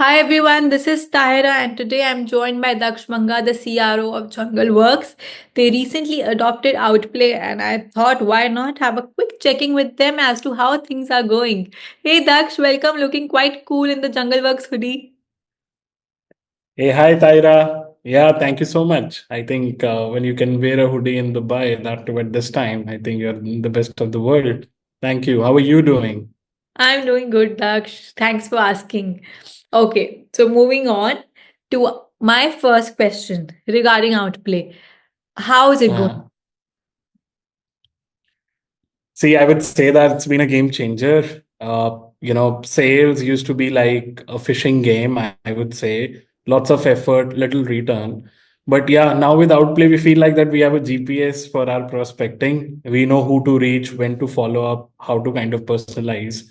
Hi everyone, this is Tahira and today I'm joined by Daksh Manga, the CRO of Jungle Works. They recently adopted Outplay and I thought why not have a quick checking with them as to how things are going. Hey Daksh, welcome, looking quite cool in the Jungle Works hoodie. Hey, hi, Tyra. Yeah, thank you so much. I think when you can wear a hoodie in Dubai, that too at this time, I think you're the best of the world. Thank you. How are you doing? I'm doing good, Daksh. Thanks for asking. Okay, so moving on to my first question regarding Outplay. How is it going? Uh, See, I would say that it's been a game changer. Sales used to be like a fishing game, I would say. Lots of effort, little return. But yeah, now with Outplay, we feel like that we have a GPS for our prospecting. We know who to reach, when to follow up, how to kind of personalize.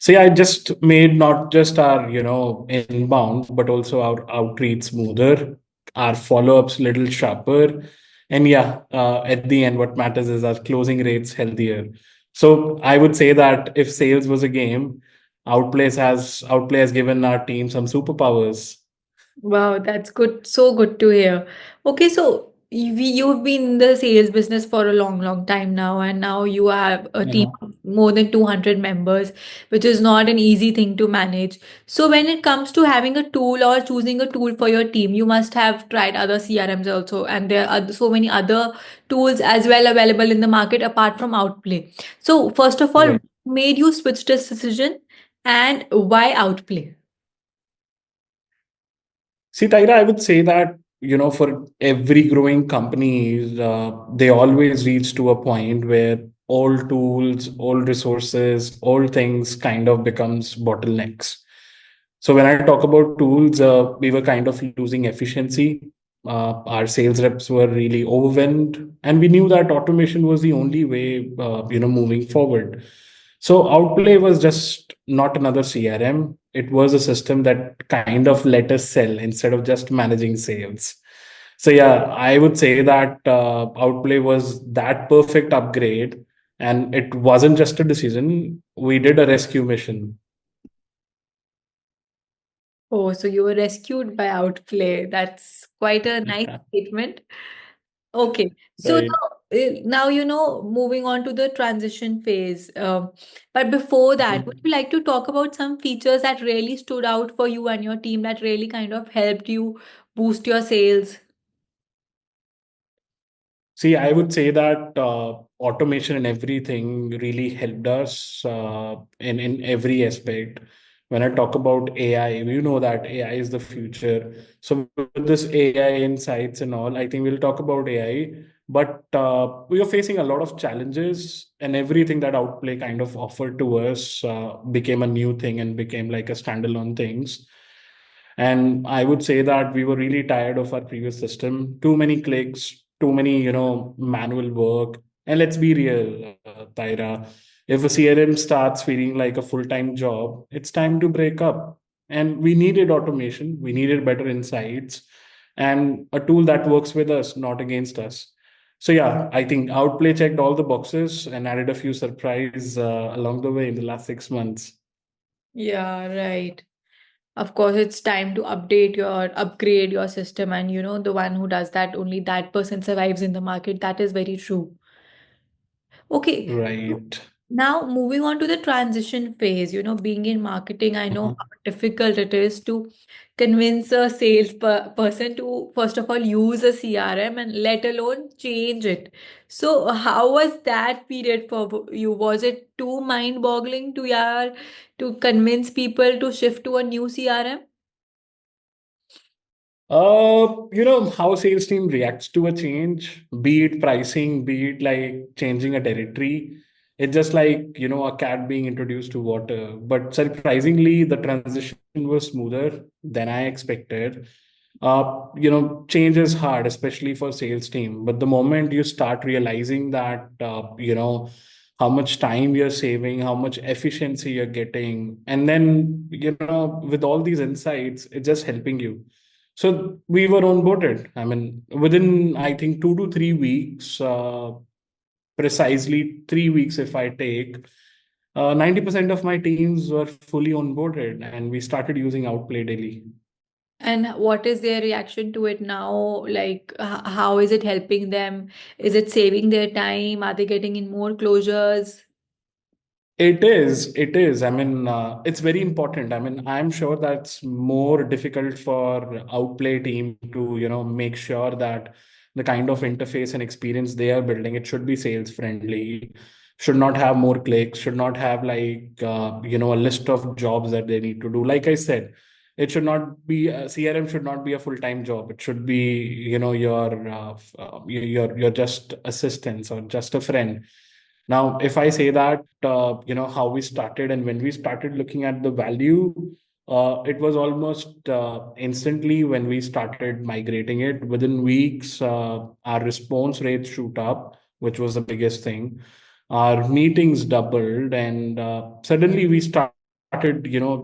So yeah, I just made not just our, inbound, but also our outreach smoother, our follow-ups little sharper. And yeah, at the end, what matters is our closing rates healthier. So I would say that if sales was a game, Outplay has given our team some superpowers. Wow, that's good. So good to hear. Okay, so you've been in the sales business for a long, long time now, and now you have a team Uh-huh. of more than 200 members, which is not an easy thing to manage. So when it comes to having a tool or choosing a tool for your team, you must have tried other CRMs also, and there are so many other tools as well available in the market apart from Outplay. So first of all, what Right. made you switch this decision, and why Outplay? See, Tyra, I would say that, for every growing company, they always reach to a point where all tools, all resources, all things kind of becomes bottlenecks. So when I talk about tools, we were kind of losing efficiency. Our sales reps were really overwhelmed, and we knew that automation was the only way, moving forward. So Outplay was just not another CRM. It was a system that kind of let us sell instead of just managing sales. So yeah, I would say that Outplay was that perfect upgrade, and it wasn't just a decision. We did a rescue mission. Oh, so you were rescued by Outplay. That's quite a nice statement. Okay, so Right. now moving on to the transition phase. But before that, would you like to talk about some features that really stood out for you and your team that really kind of helped you boost your sales? See, I would say that automation and everything really helped us in every aspect. When I talk about AI, we know that AI is the future. So with this AI insights and all, I think we'll talk about AI. But we are facing a lot of challenges, and everything that Outplay kind of offered to us became a new thing and became like a standalone things. And I would say that we were really tired of our previous system. Too many clicks, too many, manual work. And let's be real, Tyra. If a CRM starts feeling like a full-time job, it's time to break up. And we needed automation, we needed better insights, and a tool that works with us, not against us. So yeah, I think Outplay checked all the boxes and added a few surprise along the way in the last 6 months. Yeah, right. Of course, it's time to upgrade your system, and the one who does that, only that person survives in the market. That is very true. Okay, so Right. now moving on to the transition phase, being in marketing, I know how difficult it is to convince a person to, first of all, use a CRM and let alone change it. So, how was that period for you? Was it too mind-boggling to convince people to shift to a new CRM? How sales team reacts to a change, be it pricing, be it like changing a territory. It's just like, a cat being introduced to water. But surprisingly, the transition was smoother than I expected. Change is hard, especially for sales team. But the moment you start realizing that, how much time you're saving, how much efficiency you're getting, and then, with all these insights, it's just helping you. So we were onboarded. I mean, within I think 2 to 3 weeks, precisely 3 weeks if I take. 90% of my teams were fully onboarded, and we started using Outplay daily. And what is their reaction to it now? Like, how is it helping them? Is it saving their time? Are they getting in more closures? It is. It is. I mean, it's very important. I mean, I'm sure that's more difficult for Outplay team to, make sure that the kind of interface and experience they are building, it should be sales friendly, should not have more clicks, should not have like, a list of jobs that they need to do. Like I said, it should not be, CRM should not be a full-time job. It should be, your just assistants or just a friend. Now, if I say that, how we started and when we started looking at the value, it was almost instantly when we started migrating it. Within weeks, our response rates shoot up, which was the biggest thing. Our meetings doubled, and suddenly we started,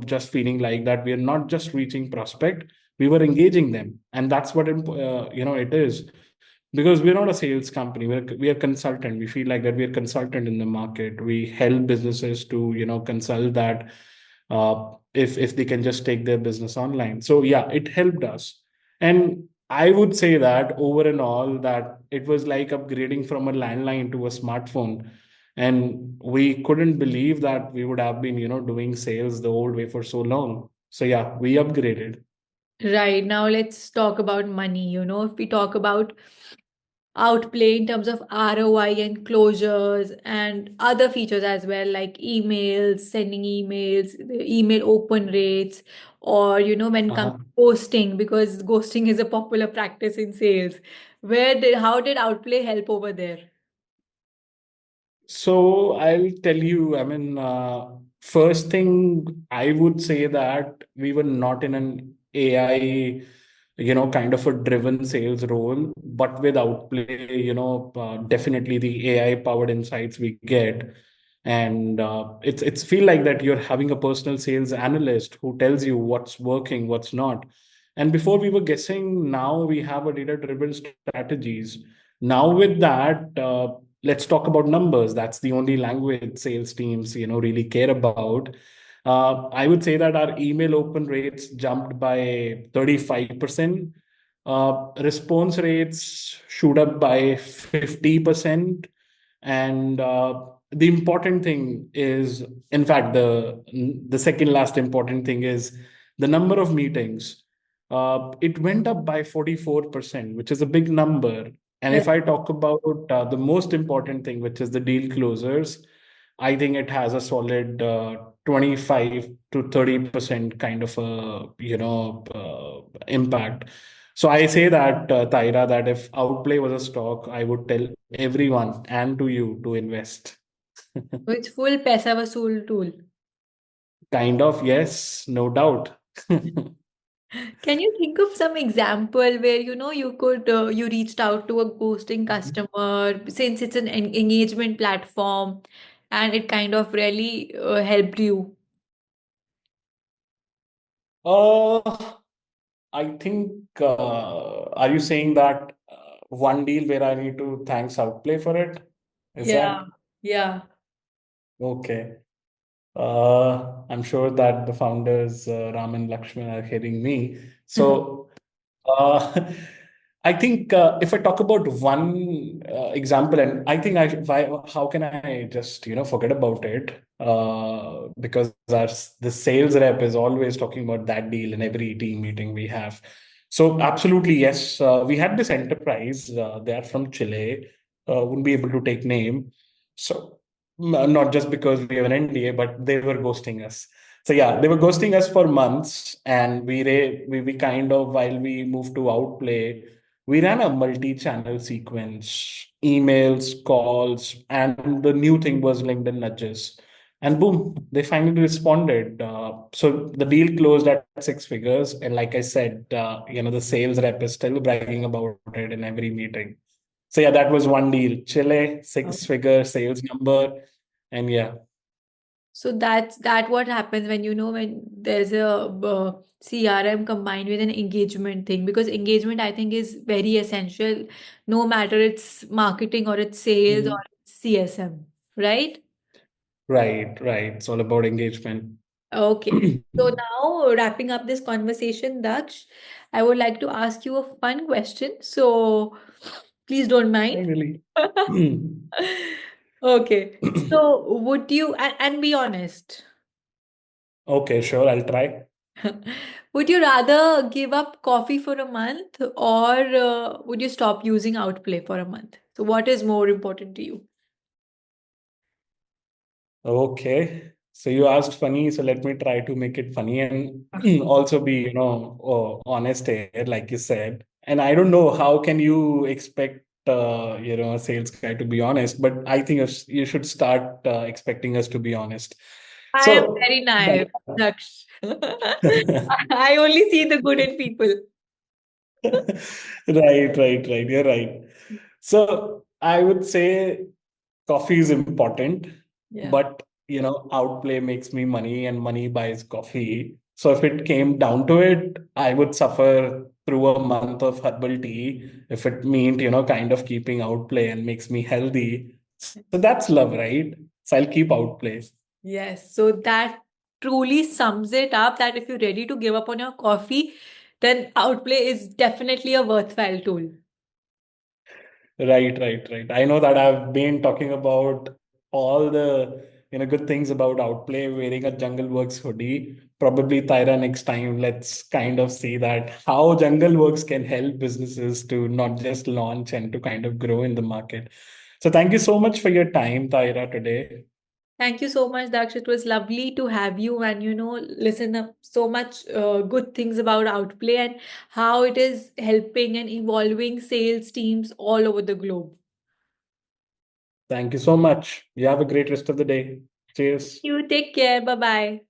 just feeling like that we are not just reaching prospect, we were engaging them, and that's what it is, because we're not a sales company, we are consultant. We feel like that we are consultant in the market. We help businesses to consult that, if they can just take their business online. So yeah, it helped us. And I would say that over and all, that it was like upgrading from a landline to a smartphone. And we couldn't believe that we would have been doing sales the old way for so long. So yeah, we upgraded. Right. Now let's talk about money. If we talk about Outplay in terms of ROI and closures and other features as well, like emails, sending emails, the email open rates, or when it comes Uh-huh. to ghosting, because ghosting is a popular practice in sales. How did Outplay help over there? So I'll tell you, I mean, first thing I would say that we were not in an AI, kind of a driven sales role, but with Outplay, definitely the AI powered insights we get. And it's feel like that you're having a personal sales analyst who tells you what's working, what's not. And before we were guessing, now we have a data driven strategies. Now with that, let's talk about numbers. That's the only language sales teams really care about. I would say that our email open rates jumped by 35%. Response rates shoot up by 50%. And the important thing is, in fact, the second last important thing is the number of meetings. It went up by 44%, which is a big number. And if I talk about the most important thing, which is the deal closers, I think it has a solid 25 to 30% kind of a impact. So I say that, Taira, that if Outplay was a stock, I would tell everyone and to you to invest. It's full paisa vasool tool. Kind of, yes, no doubt. Can you think of some example where you reached out to a ghosting customer, since it's an engagement platform, and it kind of really helped you? Uh, I think, are you saying that one deal where I need to thanks Outplay for it? Is Yeah, that yeah. okay? I'm sure that the founders, Ram and Lakshman, are hearing me. So, uh, I think, if I talk about one example, and I think how can I just forget about it? Because the sales rep is always talking about that deal in every team meeting we have. So absolutely yes, we had this enterprise. They are from Chile. Wouldn't be able to take name. So not just because we have an NDA, but they were ghosting us. So yeah, they were ghosting us for months, and we kind of, while we moved to Outplay, we ran a multi-channel sequence, emails, calls, and the new thing was LinkedIn nudges. And boom, they finally responded. So the deal closed at six figures, and like I said, the sales rep is still bragging about it in every meeting. So yeah, that was one deal. Chile, six-figure sales number, and yeah. So that what happens when when there's a CRM combined with an engagement thing, because engagement I think is very essential, no matter it's marketing or it's sales or Mhm. it's CSM, right? Right, right. It's all about engagement. Okay. So now wrapping up this conversation, Daksh, I would like to ask you a fun question. So please don't mind. Really. Okay. So would you, and be honest, Okay, sure, I'll try. would you rather give up coffee for a month or would you stop using Outplay for a month? So what is more important to you? Okay. So you asked funny, so let me try to make it funny and also be, honest here, like you said. And I don't know how can you expect, a sales guy to be honest, but I think you should start expecting us to be honest. I am So, very naive, Daksh. I only see the good in people. right, right, right. You're right. So I would say coffee is important, Yeah. but outplay makes me money and money buys coffee. So if it came down to it, I would suffer through a month of herbal tea if it meant, kind of keeping outplay and makes me healthy. So that's love, right? So I'll keep outplay. Yes, so that truly sums it up that if you're ready to give up on your coffee, then Outplay is definitely a worthwhile tool. Right, right, right. I know that I've been talking about all the good things about Outplay, wearing a Jungle Works hoodie. Probably Tyra, next time, let's kind of see that how Jungle Works can help businesses to not just launch and to kind of grow in the market. So thank you so much for your time, Tyra, today. Thank you so much, Daksh. It was lovely to have you and listen up so much good things about Outplay and how it is helping and evolving sales teams all over the globe. Thank you so much. You have a great rest of the day. Cheers. You take care. Bye bye.